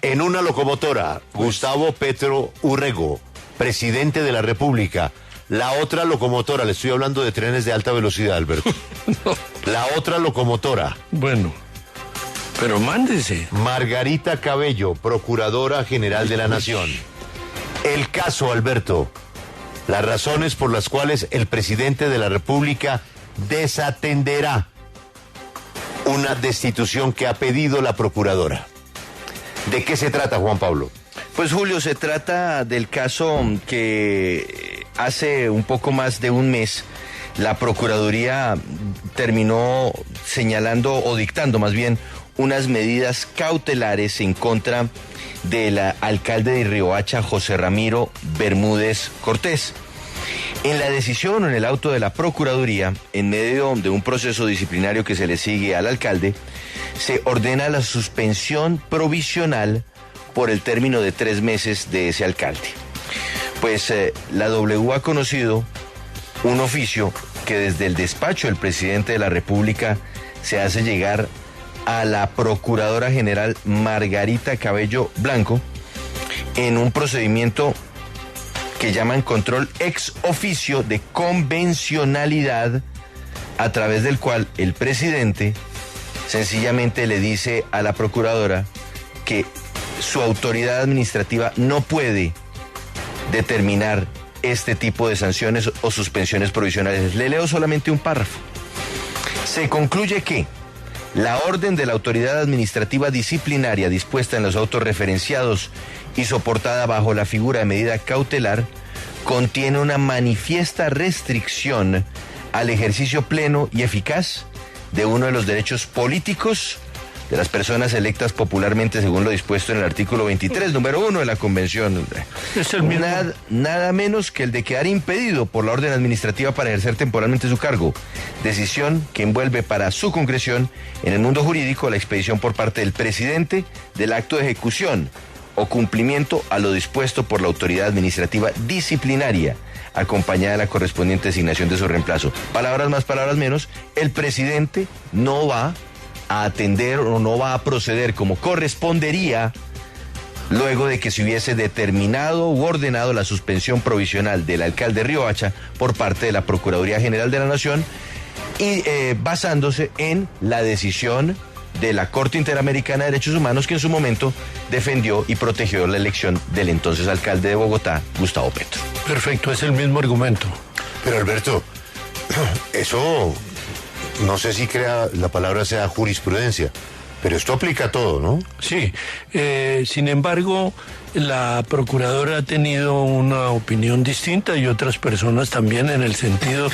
En una locomotora, Gustavo Petro Urrego, presidente de la República. La otra locomotora, le estoy hablando de trenes de alta velocidad, Alberto. No. La otra locomotora. Bueno, pero mándese. Margarita Cabello, Procuradora General de la Nación. El caso, Alberto. Las razones por las cuales el presidente de la República desatenderá una destitución que ha pedido la Procuradora. ¿De qué se trata, Juan Pablo? Pues Julio, se trata del caso que hace un poco más de un mes la Procuraduría terminó señalando o dictando más bien unas medidas cautelares en contra del alcalde de Riohacha, José Ramiro Bermúdez Cortés. En la decisión o en el auto de la Procuraduría, en medio de un proceso disciplinario que se le sigue al alcalde, se ordena la suspensión provisional por el término de 3 meses de ese alcalde. Pues la W ha conocido un oficio que desde el despacho del presidente de la República se hace llegar a la Procuradora General Margarita Cabello Blanco en un procedimiento que llaman control ex oficio de convencionalidad, a través del cual el presidente sencillamente le dice a la procuradora que su autoridad administrativa no puede determinar este tipo de sanciones o suspensiones provisionales. Le leo solamente un párrafo. Se concluye que la orden de la autoridad administrativa disciplinaria dispuesta en los autos referenciados y soportada bajo la figura de medida cautelar contiene una manifiesta restricción al ejercicio pleno y eficaz de uno de los derechos políticos de las personas electas popularmente según lo dispuesto en el artículo 23, número 1 de la Convención. Es el mismo. Nada menos que el de quedar impedido por la orden administrativa para ejercer temporalmente su cargo. Decisión que envuelve para su concreción en el mundo jurídico la expedición por parte del presidente del acto de ejecución o cumplimiento a lo dispuesto por la autoridad administrativa disciplinaria, acompañada de la correspondiente designación de su reemplazo. Palabras más, palabras menos, el presidente no va a atender o no va a proceder como correspondería luego de que se hubiese determinado u ordenado la suspensión provisional del alcalde de Riohacha por parte de la Procuraduría General de la Nación y basándose en la decisión de la Corte Interamericana de Derechos Humanos que en su momento defendió y protegió la elección del entonces alcalde de Bogotá, Gustavo Petro. Perfecto, es el mismo argumento. Pero Alberto, eso no sé si la palabra sea jurisprudencia, pero esto aplica a todo, ¿no? Sí, sin embargo, la procuradora ha tenido una opinión distinta y otras personas también, en el sentido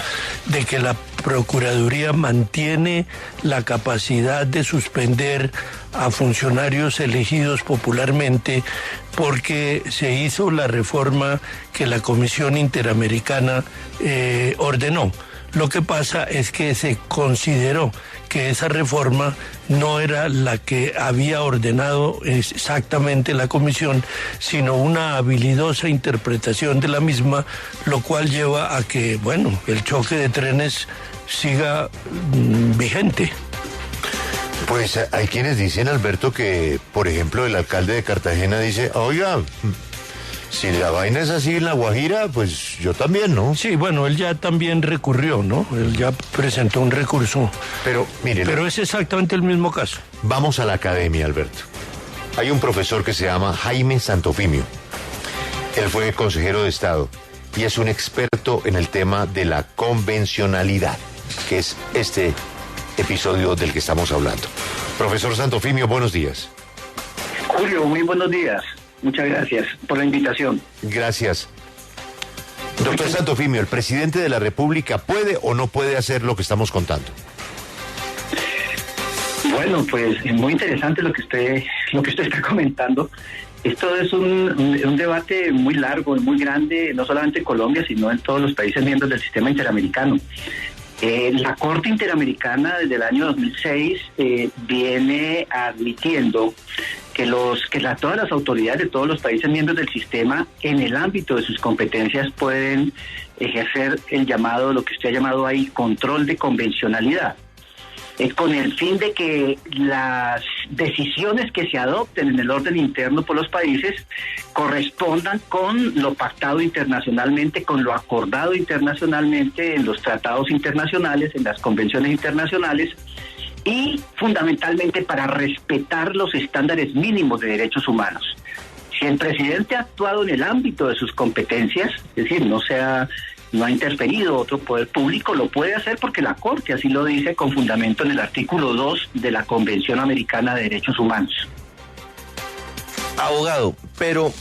de que la Procuraduría mantiene la capacidad de suspender a funcionarios elegidos popularmente porque se hizo la reforma que la Comisión Interamericana ordenó. Lo que pasa es que se consideró que esa reforma no era la que había ordenado exactamente la comisión, sino una habilidosa interpretación de la misma, lo cual lleva a que, bueno, el choque de trenes siga vigente. Pues hay quienes dicen, Alberto, que, por ejemplo, el alcalde de Cartagena dice, oiga, si la vaina es así en La Guajira, pues yo también, ¿no? Sí, bueno, él ya también recurrió, ¿no? Él ya presentó un recurso. Pero, mire. Pero es exactamente el mismo caso. Vamos a la academia, Alberto. Hay un profesor que se llama Jaime Santofimio. Él fue consejero de Estado y es un experto en el tema de la convencionalidad, que es este episodio del que estamos hablando. Profesor Santofimio, buenos días. Julio, muy buenos días. Muchas gracias por la invitación. Gracias. Doctor Santofimio, ¿el presidente de la República puede o no puede hacer lo que estamos contando? Bueno, pues es muy interesante lo que usted está comentando. Esto es un debate muy largo y muy grande, no solamente en Colombia, sino en todos los países miembros del sistema interamericano. La Corte Interamericana desde el año 2006 viene admitiendo que todas las autoridades de todos los países miembros del sistema, en el ámbito de sus competencias, pueden ejercer lo que usted ha llamado ahí, control de convencionalidad. con el fin de que las decisiones que se adopten en el orden interno por los países correspondan con lo pactado internacionalmente, con lo acordado internacionalmente en los tratados internacionales, en las convenciones internacionales, y fundamentalmente para respetar los estándares mínimos de derechos humanos. Si el presidente ha actuado en el ámbito de sus competencias, es decir, no ha interferido otro poder público, lo puede hacer porque la Corte así lo dice con fundamento en el artículo 2 de la Convención Americana de Derechos Humanos. Abogado, pero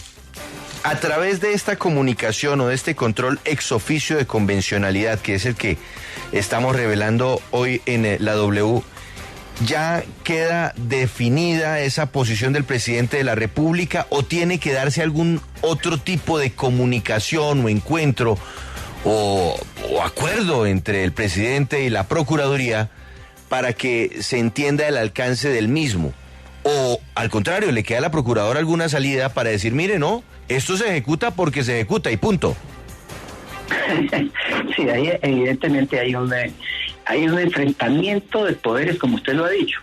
a través de esta comunicación o de este control ex oficio de convencionalidad, que es el que estamos revelando hoy en la W, ¿ya queda definida esa posición del presidente de la República o tiene que darse algún otro tipo de comunicación o encuentro o acuerdo entre el presidente y la Procuraduría para que se entienda el alcance del mismo? O al contrario, ¿le queda a la Procuradora alguna salida para decir, mire, no, esto se ejecuta porque se ejecuta y punto? Sí, ahí evidentemente hay un enfrentamiento de poderes, como usted lo ha dicho.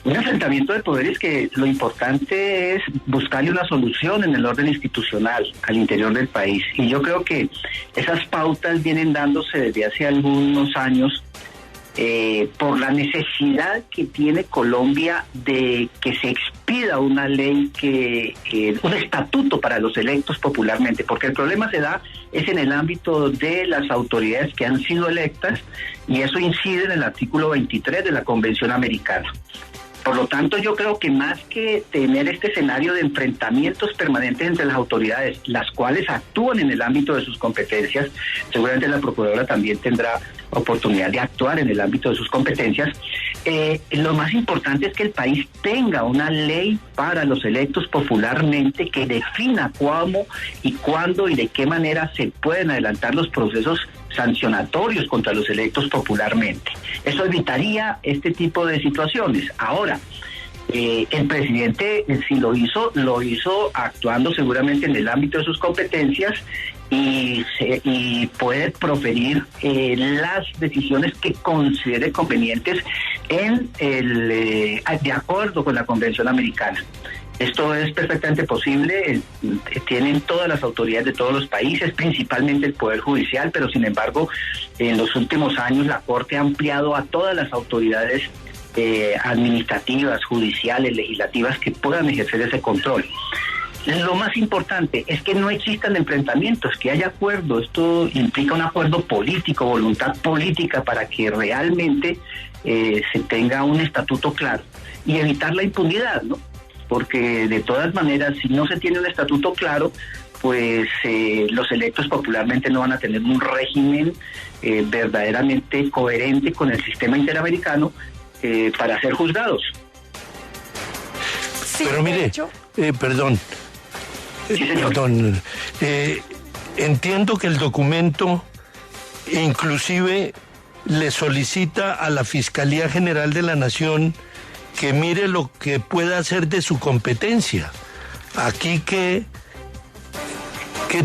Un enfrentamiento de poderes que lo importante es buscarle una solución en el orden institucional al interior del país. Y yo creo que esas pautas vienen dándose desde hace algunos años por la necesidad que tiene Colombia de que se expida una ley, un estatuto para los electos popularmente, porque el problema es en el ámbito de las autoridades que han sido electas, y eso incide en el artículo 23 de la Convención Americana. Por lo tanto, yo creo que más que tener este escenario de enfrentamientos permanentes entre las autoridades, las cuales actúan en el ámbito de sus competencias, seguramente la Procuradora también tendrá oportunidad de actuar en el ámbito de sus competencias, lo más importante es que el país tenga una ley para los electos popularmente que defina cómo y cuándo y de qué manera se pueden adelantar los procesos sancionatorios contra los electos popularmente. Eso evitaría este tipo de situaciones. Ahora, el presidente, si lo hizo actuando seguramente en el ámbito de sus competencias y puede proferir las decisiones que considere convenientes de acuerdo con la Convención Americana. Esto es perfectamente posible, tienen todas las autoridades de todos los países, principalmente el Poder Judicial, pero sin embargo, en los últimos años la Corte ha ampliado a todas las autoridades administrativas, judiciales, legislativas que puedan ejercer ese control. Lo más importante es que no existan enfrentamientos, que haya acuerdo. Esto implica un acuerdo político, voluntad política para que realmente se tenga un estatuto claro y evitar la impunidad, ¿no? Porque de todas maneras, si no se tiene un estatuto claro, pues los electos popularmente no van a tener un régimen verdaderamente coherente con el sistema interamericano para ser juzgados. Sí, pero mire, perdón, entiendo que el documento inclusive le solicita a la Fiscalía General de la Nación que mire lo que pueda hacer de su competencia. Aquí, ¿qué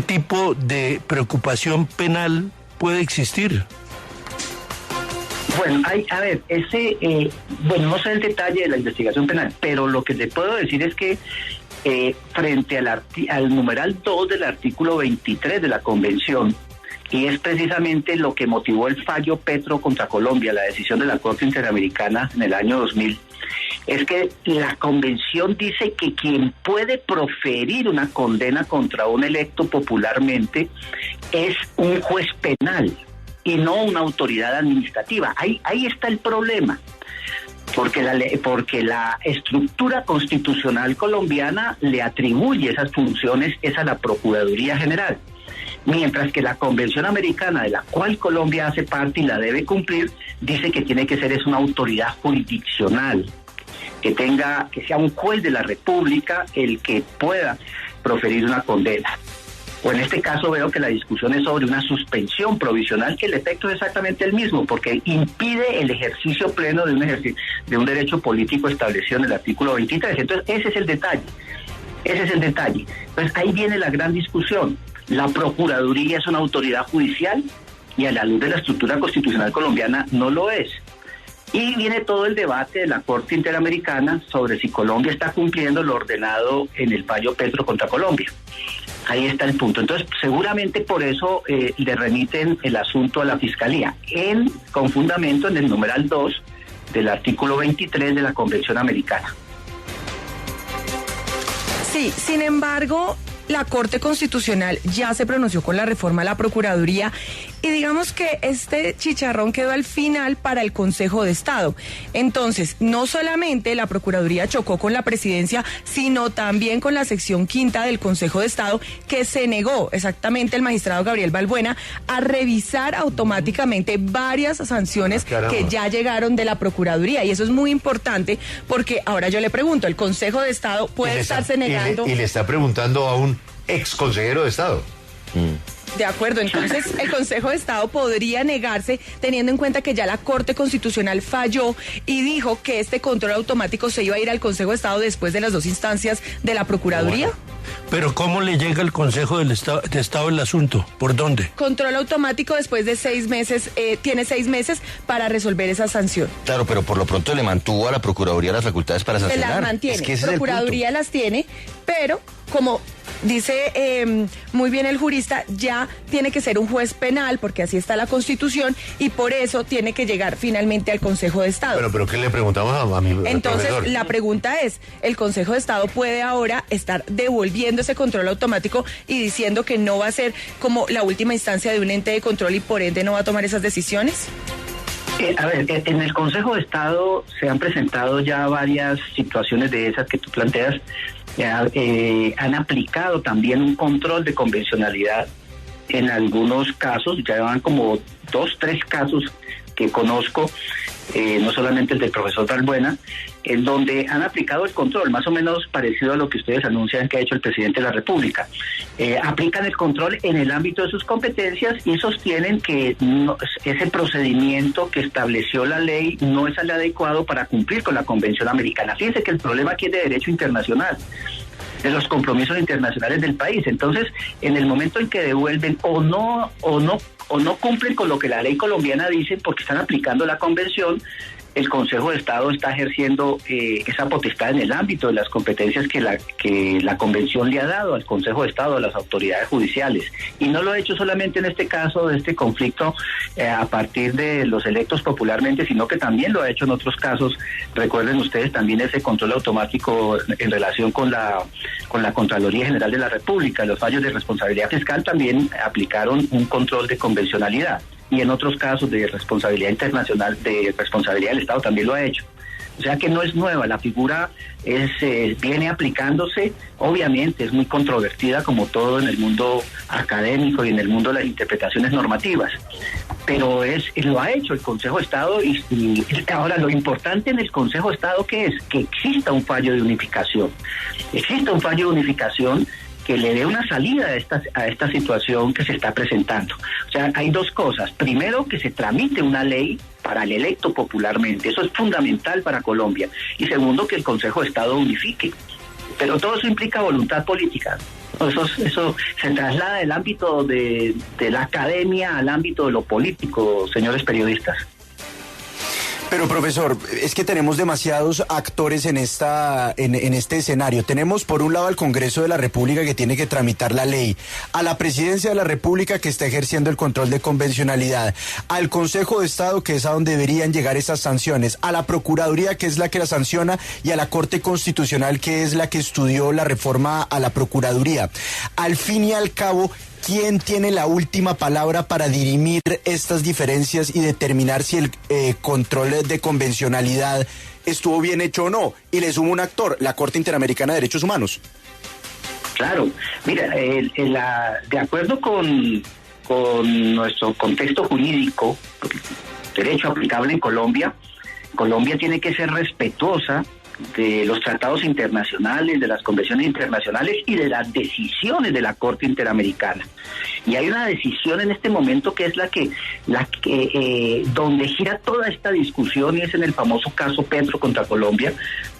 tipo de preocupación penal puede existir? Bueno, no sé el detalle de la investigación penal, pero lo que le puedo decir es que frente al numeral 2 del artículo 23 de la Convención, y es precisamente lo que motivó el fallo Petro contra Colombia, la decisión de la Corte Interamericana en el año 2000, es que la Convención dice que quien puede proferir una condena contra un electo popularmente es un juez penal y no una autoridad administrativa. Ahí está el problema, porque la estructura constitucional colombiana le atribuye esas funciones a la Procuraduría General, mientras que la Convención Americana, de la cual Colombia hace parte y la debe cumplir, dice que tiene que ser una autoridad jurisdiccional, que sea un juez de la República el que pueda proferir una condena. O en este caso veo que la discusión es sobre una suspensión provisional, que el efecto es exactamente el mismo, porque impide el ejercicio pleno de un derecho político establecido en el artículo 23. Entonces, ese es el detalle. Entonces, ahí viene la gran discusión. La Procuraduría es una autoridad judicial y a la luz de la estructura constitucional colombiana no lo es. Y viene todo el debate de la Corte Interamericana sobre si Colombia está cumpliendo lo ordenado en el fallo Petro contra Colombia. Ahí está el punto. Entonces, seguramente por eso le remiten el asunto a la Fiscalía, con fundamento en el numeral 2 del artículo 23 de la Convención Americana. Sí, sin embargo, la Corte Constitucional ya se pronunció con la reforma a la Procuraduría y digamos que este chicharrón quedó al final para el Consejo de Estado. Entonces, no solamente la Procuraduría chocó con la Presidencia, sino también con la sección quinta del Consejo de Estado, que se negó, exactamente el magistrado Gabriel Balbuena, a revisar automáticamente varias sanciones que ya llegaron de la Procuraduría. Y eso es muy importante porque ahora yo le pregunto, el Consejo de Estado puede estarse negando... Y le está preguntando a un ex consejero de Estado. De acuerdo, entonces el Consejo de Estado podría negarse teniendo en cuenta que ya la Corte Constitucional falló y dijo que este control automático se iba a ir al Consejo de Estado después de las 2 instancias de la Procuraduría. Bueno, pero ¿cómo le llega al Consejo de Estado el asunto? ¿Por dónde? Control automático después de 6 meses, tiene 6 meses para resolver esa sanción. Claro, pero por lo pronto le mantuvo a la Procuraduría las facultades para sancionar. Se las mantiene, es que ese Procuraduría las tiene, pero como dice muy bien el jurista, ya tiene que ser un juez penal, porque así está la Constitución, y por eso tiene que llegar finalmente al Consejo de Estado. Pero ¿qué le preguntamos a mi Entonces, profesor? la pregunta es, ¿el Consejo de Estado puede ahora estar devolviendo ese control automático y diciendo que no va a ser como la última instancia de un ente de control y por ende no va a tomar esas decisiones? A ver, en el Consejo de Estado se han presentado ya varias situaciones de esas que tú planteas. Han aplicado también un control de convencionalidad en algunos casos, ya van como 2, 3 casos que conozco, no solamente el del profesor Balbuena, en donde han aplicado el control, más o menos parecido a lo que ustedes anuncian que ha hecho el presidente de la República. Aplican el control en el ámbito de sus competencias y sostienen que ese procedimiento que estableció la ley no es el adecuado para cumplir con la Convención Americana. Fíjense que el problema aquí es de derecho internacional, de los compromisos internacionales del país. Entonces, en el momento en que devuelven o no cumplen con lo que la ley colombiana dice porque están aplicando la convención, el Consejo de Estado está ejerciendo esa potestad en el ámbito de las competencias que la Convención le ha dado al Consejo de Estado, a las autoridades judiciales. Y no lo ha hecho solamente en este caso de este conflicto a partir de los electos popularmente, sino que también lo ha hecho en otros casos. Recuerden ustedes también ese control automático en relación con la Contraloría General de la República. Los fallos de responsabilidad fiscal también aplicaron un control de convencionalidad. Y en otros casos de responsabilidad internacional, de responsabilidad del Estado, también lo ha hecho. O sea que no es nueva, la figura viene aplicándose, obviamente es muy controvertida como todo en el mundo académico y en el mundo de las interpretaciones normativas, pero lo ha hecho el Consejo de Estado y ahora lo importante en el Consejo de Estado ¿qué es? Que exista un fallo de unificación, que le dé una salida a esta situación que se está presentando. O sea, hay 2 cosas. Primero, que se tramite una ley para el electo popularmente. Eso es fundamental para Colombia. Y segundo, que el Consejo de Estado unifique. Pero todo eso implica voluntad política. Eso se traslada del ámbito de la academia al ámbito de lo político, señores periodistas. Pero profesor, es que tenemos demasiados actores en este escenario. Tenemos por un lado al Congreso de la República que tiene que tramitar la ley, a la Presidencia de la República que está ejerciendo el control de convencionalidad, al Consejo de Estado que es a donde deberían llegar esas sanciones, a la Procuraduría que es la que la sanciona y a la Corte Constitucional que es la que estudió la reforma a la Procuraduría. Al fin y al cabo, ¿quién tiene la última palabra para dirimir estas diferencias y determinar si el control de convencionalidad estuvo bien hecho o no? Y le sumo un actor, la Corte Interamericana de Derechos Humanos. Claro, mira, de acuerdo con nuestro contexto jurídico, derecho aplicable en Colombia tiene que ser respetuosa de los tratados internacionales, de las convenciones internacionales y de las decisiones de la Corte Interamericana. Y hay una decisión en este momento que es la que donde gira toda esta discusión, y es en el famoso caso Petro contra Colombia,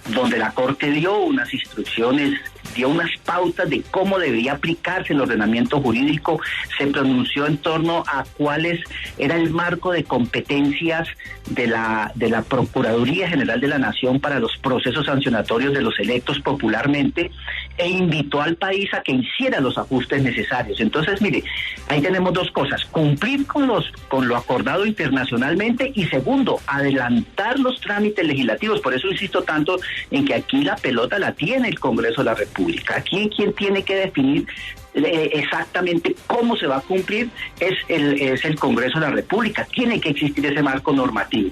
donde la Corte dio unas instrucciones dio unas pautas de cómo debía aplicarse el ordenamiento jurídico, se pronunció en torno a cuáles era el marco de competencias de la Procuraduría General de la Nación para los procesos sancionatorios de los electos popularmente, e invitó al país a que hiciera los ajustes necesarios. Entonces, mire, ahí tenemos dos cosas: cumplir con lo acordado internacionalmente, y segundo, adelantar los trámites legislativos. Por eso insisto tanto en que aquí la pelota la tiene el Congreso de la República. Aquí quien tiene que definir exactamente cómo se va a cumplir es el Congreso de la República. Tiene que existir ese marco normativo.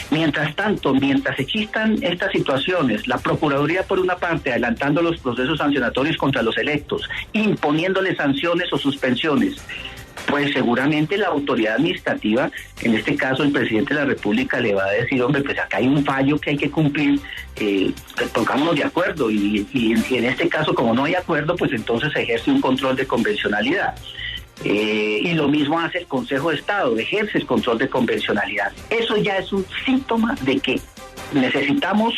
Mientras tanto, mientras existan estas situaciones, la Procuraduría por una parte adelantando los procesos sancionatorios contra los electos, imponiéndoles sanciones o suspensiones, pues seguramente la autoridad administrativa, en este caso el presidente de la República, le va a decir: hombre, pues acá hay un fallo que hay que cumplir, pongámonos de acuerdo, y en este caso, como no hay acuerdo, pues entonces se ejerce un control de convencionalidad. Y lo mismo hace el Consejo de Estado, ejerce el control de convencionalidad. Eso ya es un síntoma de que necesitamos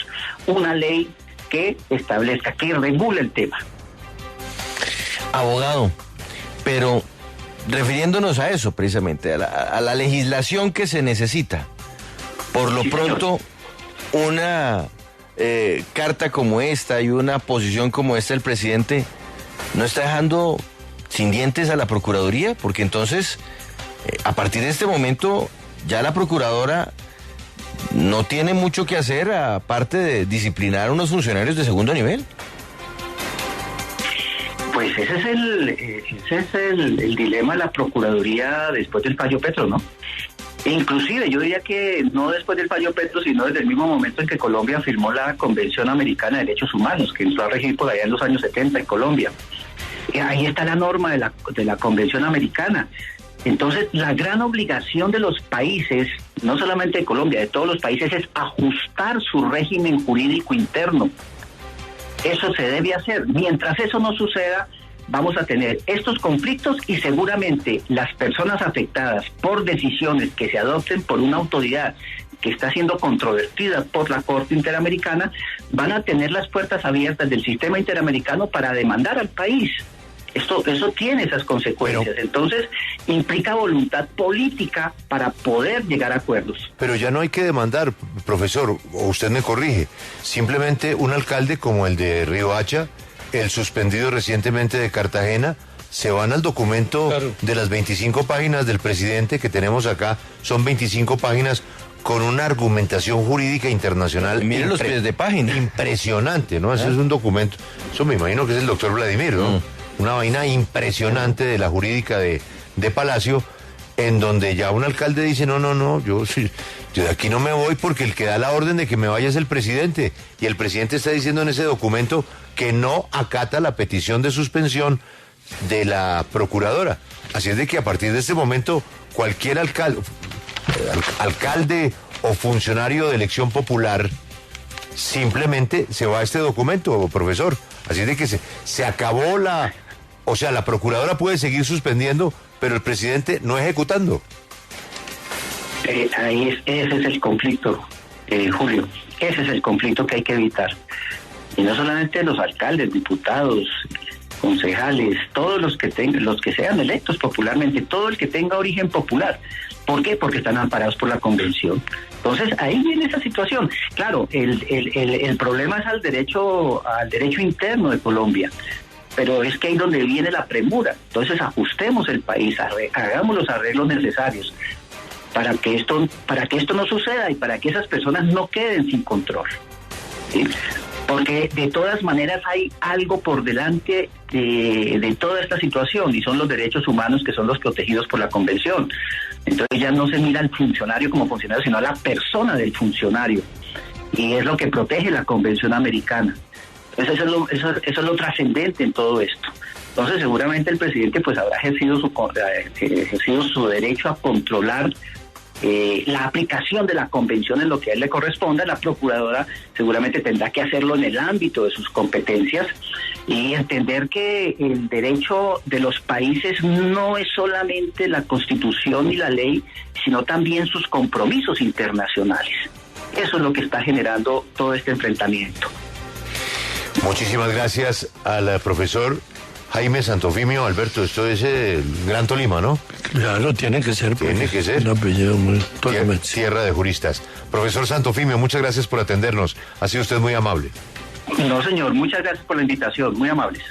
una ley que establezca, que regule el tema. Abogado, pero refiriéndonos a eso precisamente, a la legislación que se necesita, por lo pronto, una carta como esta y una posición como esta del presidente no está dejando sin dientes a la Procuraduría, porque entonces, a partir de este momento, ya la Procuradora no tiene mucho que hacer aparte de disciplinar a unos funcionarios de segundo nivel. Pues ese es el dilema de la Procuraduría después del fallo Petro, ¿no? E inclusive yo diría que no después del fallo Petro, sino desde el mismo momento en que Colombia firmó la Convención Americana de Derechos Humanos, que entró a regir por allá en los años 70 en Colombia. Ahí está la norma de la Convención Americana. Entonces, la gran obligación de los países, no solamente de Colombia, de todos los países, es ajustar su régimen jurídico interno. Eso se debe hacer. Mientras eso no suceda, vamos a tener estos conflictos, y seguramente las personas afectadas por decisiones que se adopten por una autoridad que está siendo controvertida por la Corte Interamericana van a tener las puertas abiertas del sistema interamericano para demandar al país. Eso tiene esas consecuencias. Entonces, implica voluntad política para poder llegar a acuerdos. Pero ya no hay que demandar, profesor, o usted me corrige. Simplemente un alcalde como el de Riohacha, el suspendido recientemente de Cartagena, se van al documento de las 25 páginas del presidente que tenemos acá. Son 25 páginas con una argumentación jurídica internacional. Miren los pies de página. Impresionante, ¿no? Ese es un documento. Eso me imagino que es el doctor Vladimir, ¿no? Una vaina impresionante de la jurídica de Palacio, en donde ya un alcalde dice: no, yo de aquí no me voy, porque el que da la orden de que me vaya es el presidente. Y el presidente está diciendo en ese documento que no acata la petición de suspensión de la procuradora. Así es de que a partir de este momento, cualquier alcalde o funcionario de elección popular simplemente se va a este documento, profesor. Así es de que se acabó la procuradora puede seguir suspendiendo, pero el presidente no ejecutando. Ese es el conflicto, Julio. Ese es el conflicto que hay que evitar. Y no solamente los alcaldes, diputados, concejales, todos los que sean electos popularmente, todo el que tenga origen popular. ¿Por qué? Porque están amparados por la Convención. Entonces, ahí viene esa situación. Claro, el problema es al derecho interno de Colombia, pero es que ahí donde viene la premura. Entonces, ajustemos el país, hagamos los arreglos necesarios para que esto no suceda y para que esas personas no queden sin control, ¿sí? Porque de todas maneras hay algo por delante de toda esta situación, y son los derechos humanos, que son los protegidos por la Convención. Entonces ya no se mira al funcionario como funcionario, sino a la persona del funcionario, y es lo que protege la Convención Americana. Entonces eso es lo trascendente en todo esto. Entonces seguramente el presidente pues habrá ejercido su derecho a controlar la aplicación de la Convención en lo que a él le corresponda. La Procuradora seguramente tendrá que hacerlo en el ámbito de sus competencias, y entender que el derecho de los países no es solamente la Constitución y la ley, sino también sus compromisos internacionales. Eso es lo que está generando todo este enfrentamiento. Muchísimas gracias al profesor Jaime Santofimio. Alberto, esto es el Gran Tolima, ¿no? Claro, tiene que ser. Tiene que ser. Un apellido muy tolimense. Tierra de juristas. Profesor Santofimio, muchas gracias por atendernos. Ha sido usted muy amable. No, señor, muchas gracias por la invitación, muy amables.